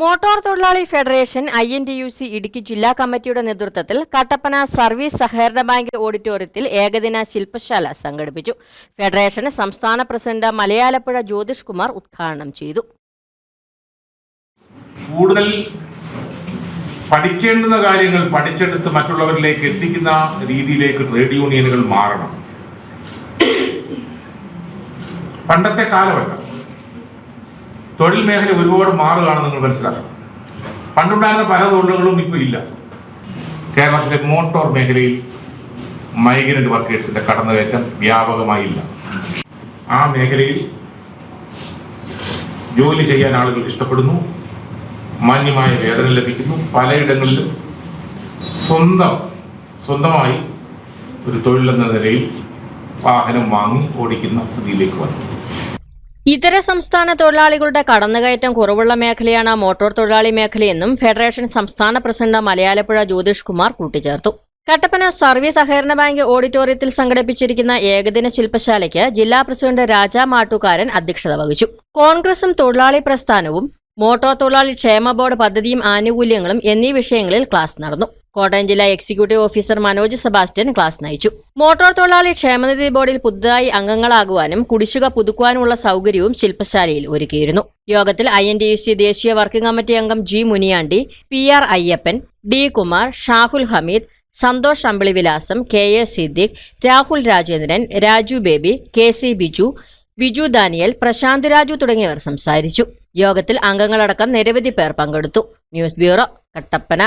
Motor തൊഴിലാളി federation INTUC Idukki ജില്ലാ കമ്മിറ്റിയുടെ നേതൃത്വത്തിൽ കട്ടപ്പന സർവീസ് സഹകരണ ബാങ്ക് ഓഡിറ്റോറിയത്തിൽ ഏകദിന ശില്പശാല സംഘടിപ്പിച്ചു. ഫെഡറേഷൻ സംസ്ഥാന പ്രസിഡന്റ് മലയാലപ്പുഴ ജ്യോതിഷ് കുമാർ ഉദ്ഘാടനം ചെയ്തു. കൂടുതൽ പഠിക്കേണ്ടുന്ന കാര്യങ്ങൾ പഠിച്ചെടുത്ത് മറ്റുള്ളവരിലേക്ക് എത്തിക്കുന്ന രീതിയിലേക്ക് ട്രേഡ് യൂണിയനുകൾ മാറണം. പണ്ടത്തെ കാലമല്ല, തൊഴിൽ മേഖല ഒരുപാട് മാറുകയാണെന്ന് നിങ്ങൾ മനസ്സിലാക്കണം. പണ്ടുണ്ടായിരുന്ന പല തൊഴിലുകളും ഇപ്പോൾ ഇല്ല. കേരളത്തിലെ മോട്ടോർ മേഖലയിൽ മൈഗ്രന്റ് വർക്കേഴ്സിന്റെ കടന്നുകയറ്റം വ്യാപകമായില്ല. ആ മേഖലയിൽ ജോലി ചെയ്യാൻ ആളുകൾ ഇഷ്ടപ്പെടുന്നു, മാന്യമായ വേതനം ലഭിക്കുന്നു. പലയിടങ്ങളിലും സ്വന്തമായി ഒരു തൊഴിലെന്ന നിലയിൽ വാഹനം വാങ്ങി ഓടിക്കുന്ന സ്ഥിതിയിലേക്ക് വന്നു. ഇതര സംസ്ഥാന തൊഴിലാളികളുടെ കടന്നുകയറ്റം കുറവുള്ള മേഖലയാണ് മോട്ടോർ തൊഴിലാളി മേഖലയെന്നും ഫെഡറേഷൻ സംസ്ഥാന പ്രസിഡന്റ് മലയാലപ്പുഴ ജ്യോതിഷ് കുമാർ കൂട്ടിച്ചേർത്തു. കട്ടപ്പന സർവീസ് സഹകരണ ബാങ്ക് ഓഡിറ്റോറിയത്തിൽ സംഘടിപ്പിച്ചിരിക്കുന്ന ഏകദിന ശില്പശാലയ്ക്ക് ജില്ലാ പ്രസിഡന്റ് രാജാ മാട്ടുകാരൻ അധ്യക്ഷത വഹിച്ചു. കോൺഗ്രസും തൊഴിലാളി പ്രസ്ഥാനവും മോട്ടോർ തൊഴിലാളി ക്ഷേമ ബോർഡ് പദ്ധതിയും ആനുകൂല്യങ്ങളും എന്നീ വിഷയങ്ങളിൽ ക്ലാസ് നടന്നു. കോട്ടയം ജില്ലാ executive officer Manoj Sebastian class നയിച്ചു. മോട്ടോർ തൊഴിലാളി ക്ഷേമനിധി ബോർഡിൽ പുതുതായി അംഗങ്ങളാകുവാനും കുടിശ്ശിക പുതുക്കുവാനുമുള്ള സൗകര്യവും ശില്പശാലയിൽ ഒരുക്കിയിരുന്നു. യോഗത്തിൽ INTUC ദേശീയ വർക്കിംഗ് കമ്മിറ്റി അംഗം G Muniyandi, PR Ayyappan, D Kumar, Shahul Hameed, Santhosh Ambilivilasam, KA Siddique, Rahul Rajendran, Raju Baby, KC Biju Daniel, Prashanth Raju തുടങ്ങിയവർ സംസാരിച്ചു. യോഗത്തിൽ അംഗങ്ങളടക്കം നിരവധി പേർ പങ്കെടുത്തു. News bureau, Kattappana.